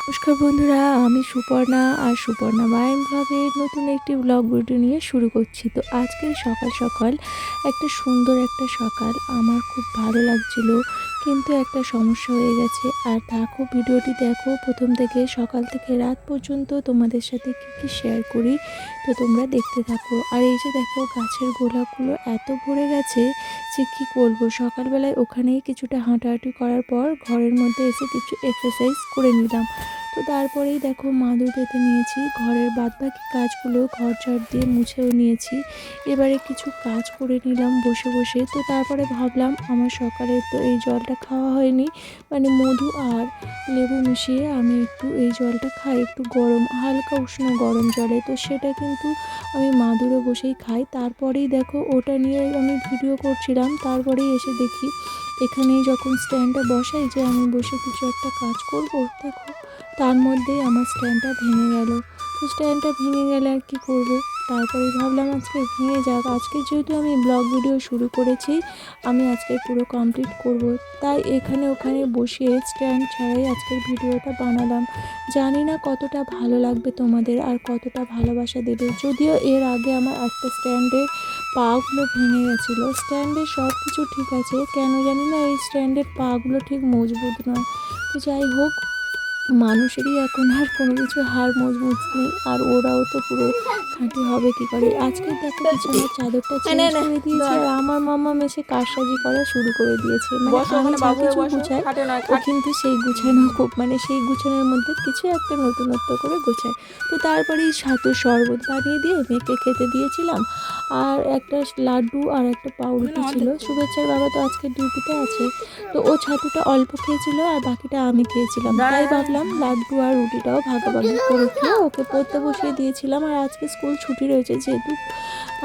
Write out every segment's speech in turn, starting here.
নমস্কার বন্ধুরা, আমি সুপর্ণা আর সুপর্ণা মাইম ব্লগের নতুন একটি ব্লগ ভিডিও নিয়ে শুরু করছি। তো আজকে সকাল সকাল একটা সুন্দর একটা সকাল আমার খুব ভালো লাগছিল, কিন্তু একটা সমস্যা হয়ে গেছে। আর দেখো, ভিডিওটি দেখো প্রথম থেকে সকাল থেকে রাত পর্যন্ত তোমাদের সাথে কী কী শেয়ার করি, তো তোমরা দেখতে থাকো। আর এই যে দেখো, গাছের গোলাপগুলো এত ভরে গেছে যে কী করবো। সকালবেলায় ওখানেই কিছুটা হাঁটাহাঁটি করার পর ঘরের মধ্যে এসে কিছু এক্সারসাইজ করে নিলাম। তো তারপরেই দেখো, মাদুর পেতে নিয়েছি, ঘরের বাদবাকি কাজগুলো ঘর ঝাড় দিয়ে মুছেও নিয়েছি। এবারে কিছু কাজ করে নিলাম বসে বসে। তো তারপরে ভাবলাম আমার সকালে তো এই জলটা খাওয়া হয়নি, মানে মধু আর লেবু মিশিয়ে আমি একটু এই জলটা খাই, একটু গরম হালকা উষ্ণ গরম জলে। তো সেটা কিন্তু আমি মাদুরে বসেই খাই। তারপরেই দেখো, ওটা নিয়ে আমি ভিডিও করছিলাম, তারপরেই এসে দেখি এখানেই যখন স্ট্যান্ডটা বসাই যে আমি বসে কিছু একটা কাজ করব, দেখো তার মধ্যেই আমার স্ট্যান্ডটা ভেঙে গেল। তো স্ট্যান্ডটা ভেঙে গেলে আর কি করব। তারপরে ভাবলাম আজকে ভেঙে যাক, আজকে যেহেতু আমি ব্লগ ভিডিও শুরু করেছি, আমি আজকে পুরো কমপ্লিট করব। তাই এখানে ওখানে বসিয়ে স্ট্যান্ড ছাড়াই আজকের ভিডিওটা বানালাম। জানি না কতটা ভালো লাগবে তোমাদের আর কতটা ভালোবাসা দেবে। যদিও এর আগে আমার একটা স্ট্যান্ডের পাগুলো ভেঙে গেছিলো। স্ট্যান্ডের সব কিছু ঠিক আছে, কেন জানি না এই স্ট্যান্ডের পাগুলো ঠিক মজবুত নয়। তো যাই হোক, মানুষেরই এখন আর কোনো কিছু হাড় মজবুত নেই, আর ওরাও তো পুরো খাঁটি হবে কি করে। আজকে দেখো বিছানার চাদরটা চেঞ্জ করে দিয়েছে, আর আমার মামা এসে কারসাজি করা শুরু করে দিয়েছে। মানে আমি যা কিছু গুছাই, ও কিন্তু সেই গুছানো খুব, মানে সেই গুছানোর মধ্যে কিছু একটা নতুনত্ব করে গোছায়। তো তারপরেই ছাতুর শরবত বানিয়ে দিয়ে মেয়েকে খেতে দিয়েছিলাম। আর একটা লাড্ডু আর একটা পাউরুটি ছিল। শুভেচ্ছার বাবা তো আজকে ডিউটিতে আছে, তো ও ছাতুটা অল্প খেয়েছিল আর বাকিটা আমি খেয়েছিলাম। তাই ভাবলাম লাড্ডু আর রুটিটাও ভাগাভাগি করে খেয়ে ওকে পড়তে বসিয়ে দিয়েছিলাম। আর আজকে স্কুল ছুটি রয়েছে, যেহেতু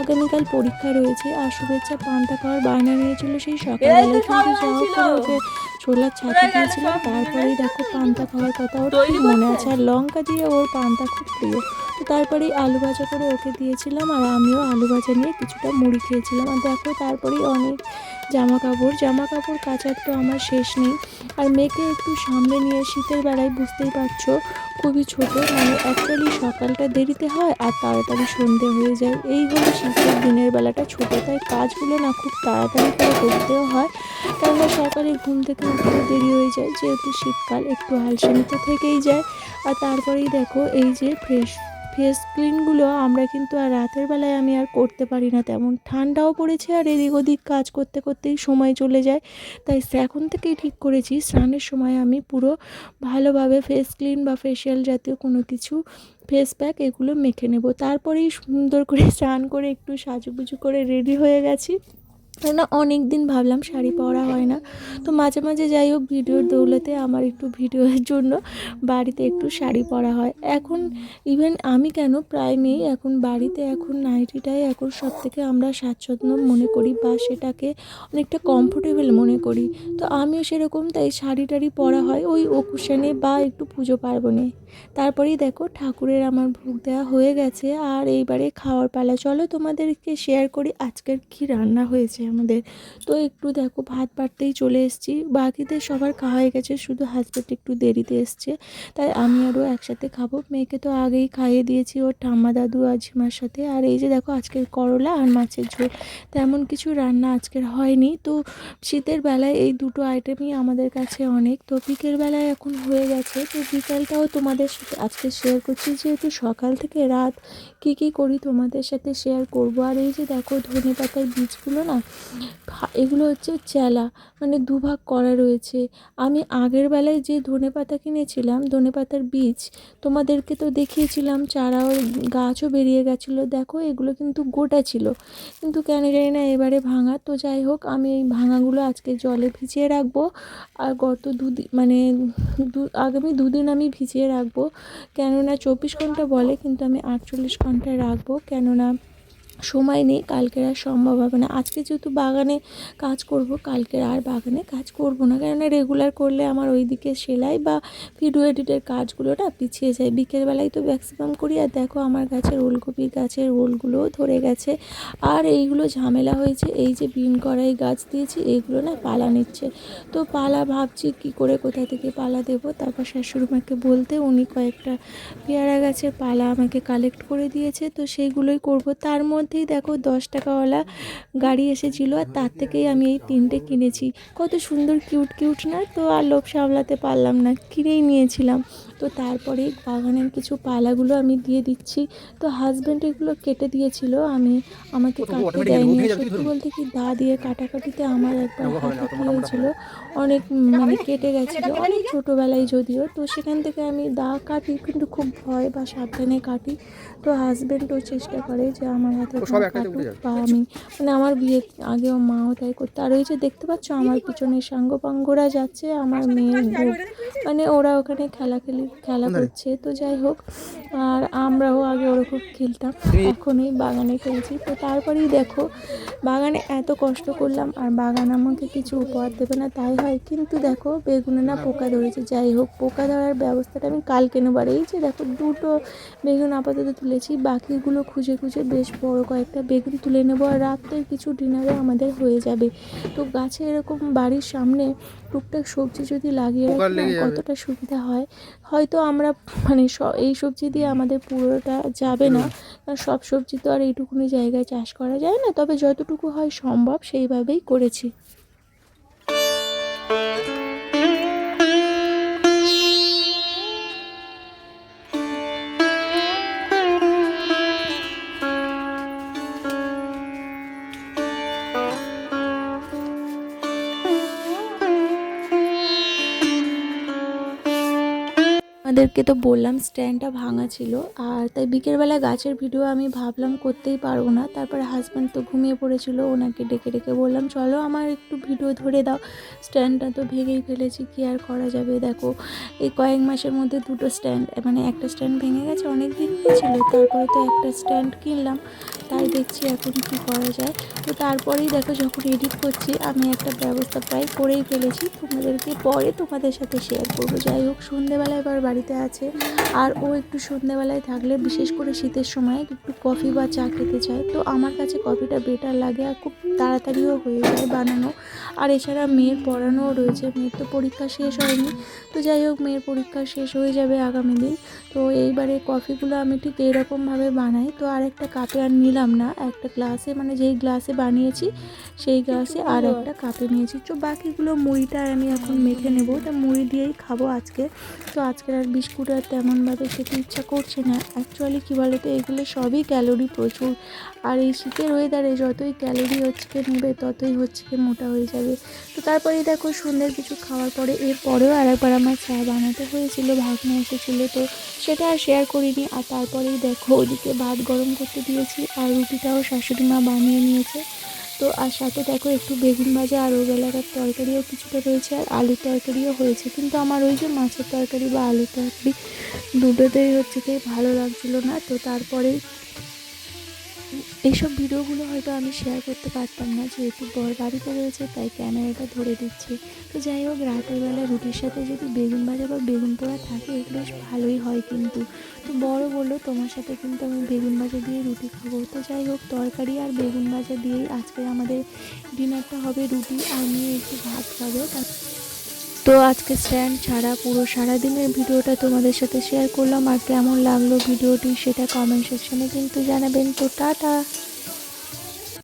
আগামীকাল পরীক্ষা রয়েছে। আর শুভেচ্ছা পান্তা খাওয়ার বায়না নিয়েছিল সেই সকালবেলায়, কিন্তু যা হোক করে ওকে ছোলার ছাতু দিয়েছিলাম। তারপরেই দেখো, পান্তা খাওয়ার কথা ওর ঠিক মনে আছে, আর লঙ্কা দিয়ে ওর পান্তা খুব প্রিয়। তো তারপরেই আলু ভাজা করে ওকে দিয়েছিলাম, আর আমিও আলু ভাজা নিয়ে কিছুটা মুড়ি খেয়েছিলাম। আর দেখো, তারপরেই অনেক জামা কাপড় কাচার তো আমার শেষ নেই। আর মেয়েকে একটু সামনে নিয়ে শীতের বেলায়, বুঝতেই পারছো খুবই ছোট, মানে অ্যাকচুয়ালি সকালটা দেরিতে হয় আর তাড়াতাড়ি সন্ধে হয়ে যায়। এই হলো শীতের দিনের বেলাটা ছোট, তাই কাজগুলো না খুব তাড়াতাড়ি করে করতেও হয়, কেননা সকালে ঘুম থেকে উঠতে দেরি হয়ে যায়, যেহেতু শীতকাল একটু আলসেমি তো থেকেই যায়। আর তারপরেই দেখো, এই যে ফেস ক্লিনগুলো আমরা কিন্তু আর রাতের বেলায় আমি আর করতে পারি না তেমন, ঠান্ডাও পড়েছে আর এদিক ওদিক কাজ করতে করতেই সময় চলে যায়। তাই এখন থেকেই ঠিক করেছি স্নানের সময় আমি পুরো ভালোভাবে ফেস ক্লিন বা ফেসিয়াল জাতীয় কোনো কিছু, ফেস প্যাক এগুলো মেখে নেব। তারপরেই সুন্দর করে স্নান করে একটু সাজুগুজু করে রেডি হয়ে গেছি, কেননা অনেক দিন ভাবলাম শাড়ি পরা হয় না। তো মাঝে মাঝে যাই হোক, ভিডিওর দৌলতে আমার একটু ভিডিওর জন্য বাড়িতে একটু শাড়ি পরা হয় এখন। ইভেন আমি কেন, প্রায় মেয়েই এখন বাড়িতে এখন নাইটিটাই এখন সব থেকে আমরা স্বাচ্ছন্দ্য মনে করি, বা সেটাকে অনেকটা কমফোর্টেবল মনে করি। তো আমিও সেরকম, তাই শাড়ি টাড়ি পরা হয় ওই ওকুশনে বা একটু পুজো পার্বণে। তারপরেই দেখো, ঠাকুরের আমার ভোগ দেওয়া হয়ে গেছে, আর এইবারে খাওয়ার পালা। চলো তোমাদেরকে শেয়ার করি আজকের কি রান্না হয়েছে আমাদের। তো একটু দেখো, ভাত বাড়তেই চলে এসেছি, বাকিদের সবার খাওয়া হয়ে গেছে, শুধু হাজব্যান্ড একটু দেরিতে এসছে, তাই আমি আরও একসাথে খাবো। মেয়েকে তো আগেই খাইয়ে দিয়েছি ওর ঠাম্মা দাদু আজিমার সাথে। আর এই যে দেখো, আজকের করলা আর মাছের ঝোল, তেমন কিছু রান্না আজকের হয়নি। তো শীতের বেলায় এই দুটো আইটেমই আমাদের কাছে অনেক। তো বিকেল বেলায় এখন হয়ে গেছে, তো বিকালটাও তোমাদের সাথে আজকে শেয়ার করছি, যেহেতু সকাল থেকে রাত কী কী করি তোমাদের সাথে শেয়ার করব। আর এই যে দেখো, ধনে পাতার বীজগুলো না, এগুলো হচ্ছে চেলা, মানে দুভাগ করা রয়েছে। আমি আগের বেলায় যে ধনে পাতা কিনেছিলাম, ধনে পাতার বীজ তোমাদেরকে তো দেখিয়েছিলাম, চারাও গাছও বেরিয়ে গেছিলো। দেখো, এগুলো কিন্তু গোটা ছিল, কিন্তু কেন জানি না এবারে ভাঙা। তো যাই হোক, আমি এই ভাঙাগুলো আজকে জলে ভিজিয়ে রাখবো। আর গত দুদিন, মানে আগামী দুদিন আমি ভিজিয়ে রাখবো, কেননা 24 ঘন্টা বলে, কিন্তু আমি 48 ঘন্টায় রাখবো, কেননা সময় নেই, কালকের আর সম্ভব হবে না। আজকে যেহেতু বাগানে কাজ করব, কালকের আর বাগানে কাজ করব না, কেননা রেগুলার করলে আমার ওইদিকে সেলাই বা ভিডিও এডিটের কাজগুলো না পিছিয়ে যায়। বিকেলবেলায় তো ম্যাক্সিমাম করি। আর দেখো আমার গাছের ওলকপির গাছের ওলগুলোও ধরে গেছে, আর এইগুলো ঝামেলা হয়েছে। এই যে বিন কড়াই গাছ দিয়েছি, এইগুলো না পালা নিচ্ছে। তো পালা ভাবছি কি করে, কোথা থেকে পালা দেবো। তারপর শাশুড়িমাকে বলতে উনি কয়েকটা পেয়ারা গাছের পালা আমাকে কালেক্ট করে দিয়েছে, তো সেইগুলোই করব। তার মধ্যেই দেখো 10 টাকাওয়ালা গাড়ি এসেছিলো, আর তার থেকেই আমি এই 3টে কিনেছি। কত সুন্দর কিউট কিউট না, তো আর লোভ সামলাতে পারলাম না, কিনেই নিয়েছিলাম। তো তারপরে বাগানের কিছু পালাগুলো আমি দিয়ে দিচ্ছি। তো হাজব্যান্ড এগুলো কেটে দিয়েছিল, আমাকে কাটতে দেয়নি। আর সত্যি বলতে কি, দা দিয়ে কাটাকাটিতে আমার একবার হাতে কী হয়েছিল, অনেক মানে কেটে গেছিলো, অনেক ছোটোবেলায় যদিও। তো সেখান থেকে আমি দা কাটি, কিন্তু খুব ভয় বা সাবধানে কাটি। তো হাজব্যান্ডও চেষ্টা করে যে আমার হাতে না কাটুক, বা আমি মানে আমার বিয়ের আগেও মাও তাই করতে। আর ওই যে দেখতে পাচ্ছ আমার পিছনে সাঙ্গপাঙ্গরা যাচ্ছে, আমার মেয়ের গ্রুপ, মানে ওরা ওখানে খেলা করছে। তো যাই হোক, আর আমরাও আগে ওরকম খেলতাম, এখন এই বাগানে খেলছি। তো তারপরেই দেখো, বাগানে এত কষ্ট করলাম, আর বাগান আমাকে কিছু উপহার দেবে না তাই হয়, কিন্তু দেখো বেগুনে না পোকা ধরেছে। যাই হোক, পোকা ধরার ব্যবস্থাটা আমি কালকে নেবো। আর এই যে দেখো 2টো বেগুন আপাতত তুলেছি, বাকিগুলো খুঁজে খুঁজে বেশ বড় কয়েকটা বেগুন তুলে নেবো, আর রাত্রের কিছু ডিনারে আমাদের হয়ে যাবে। তো গাছে এরকম বাড়ির সামনে টুকটাক সবজি যদি লাগিয়ে রাখি না, কতটা সুবিধা হয়। হয়তো আমরা মানে এই সবজি দিয়ে আমাদের পুরোটা যাবে না, কারণ সব সবজি তো আর এইটুকুনি জায়গায় চাষ করা যায় না, তবে যতটুকু হয় সম্ভব সেইভাবেই করেছি। আমাদেরকে তো বললাম স্ট্যান্ডটা ভাঙা ছিল, আর তাই বিকেলবেলা গাছের ভিডিও আমি ভাবলাম করতেই পারবো না। তারপরে হাজব্যান্ড তো ঘুমিয়ে পড়েছিল, ওনাকে ডেকে ডেকে বললাম চলো আমার একটু ভিডিও ধরে দাও। স্ট্যান্ডটা তো ভেঙেই ফেলেছি, কি আর করা যাবে। দেখো এই কয়েক মাসের মধ্যে 2টো স্ট্যান্ড, মানে একটা স্ট্যান্ড ভেঙে গেছে, অনেক দিন হয়েছিল, তারপরে তো একটা স্ট্যান্ড কিনলাম, তাই দেখছি এখন কি করা যায়। তো তারপরেই দেখো যখন এডিট করছি, আমি একটা ব্যবস্থা প্রায় করেই ফেলেছি, তোমাদের সাথে শেয়ার করবো। যাই হোক, সন্ধ্যেবেলায় এবার বাড়িতে আছে, আর ও একটু সন্ধ্যেবেলায় থাকলে, বিশেষ করে শীতের সময়, একটু কফি বা চা খেতে চায়। তো আমার কাছে কফিটা বেটার লাগে, আর খুব তাড়াতাড়িও হয়ে যায় বানানো। আর এছাড়া মেয়ের পড়ানোও রয়েছে, মেয়ের তো পরীক্ষা শেষ হয়নি। তো যাই হোক, মেয়ের পরীক্ষা শেষ হয়ে যাবে আগামী দিন। তো এইবারে কফিগুলো আমি ঠিক এইরকমভাবে বানাই। তো আর একটা কাপে আর নিলাম না, একটা গ্লাসে, মানে যেই গ্লাসে বানিয়েছি সেই গ্লাসে আর একটা কাপে নিয়েছি। তো বাকিগুলো মুড়িটা আমি এখন মেখে নেব, তা মুড়ি দিয়েই খাবো আজকে। তো আজকের আর বিস্কুট আর তেমনভাবে খেতে ইচ্ছা করছে না। অ্যাকচুয়ালি কী বলো তো, এগুলো সবই ক্যালোরি প্রচুর, আর এই শীতের ওয়েদারে যতই ক্যালোরি হচ্ছে নেবে, ততই হচ্ছে মোটা হয়ে যাবে। তো তারপরে দেখো সন্ধ্যের কিছু খাওয়ার পরে, এরপরেও আরেকবার আমার চা বানাতে হয়েছিল, ভাগনা এসেছিলো, তো সেটা আর শেয়ার করিনি। আর তারপরেই দেখো ওইদিকে ভাত গরম করতে দিয়েছি, আর রুটিটাও শাশুড়ি মা বানিয়ে নিয়েছে। তো আর সাথে দেখো একটু বেগুন ভাজা আর ওবেলাকার তরকারিও কিছুটা রয়েছে, আর আলুর তরকারিও হয়েছে। কিন্তু আমার ওই যে মাছের তরকারি বা আলুর তরকারি দুটোতেই হচ্ছে কি ভালো লাগছিলো না। তো তারপরে এইসব ভিডিওগুলো হয়তো আমি শেয়ার করতে পারতাম না, যেহেতু বর বাড়িতে রয়েছে, তাই ক্যামেরাটা ধরে দিচ্ছি। তো যাই হোক, রাতের বেলা রুটির সাথে যদি বেগুন ভাজা বা বেগুন পোড়া থাকে, এগুলো বেশ ভালোই হয় কিন্তু। তো বড় বললো তোমার সাথে কিন্তু আমি বেগুন ভাজা দিয়ে রুটি খাবো। তো যাই হোক, তরকারি আর বেগুন ভাজা দিয়েই আজকে আমাদের ডিনারটা হবে, রুটি আর নিয়ে একটু ভাত খাবো। তো আজকে স্ট্যান্ড ছাড়া পুরো সারাদিনের ভিডিওটা তোমাদের সাথে শেয়ার করলাম, আর কেমন লাগলো ভিডিওটি সেটা কমেন্ট সেকশনে কিন্তু জানাবেন। তো টাটা।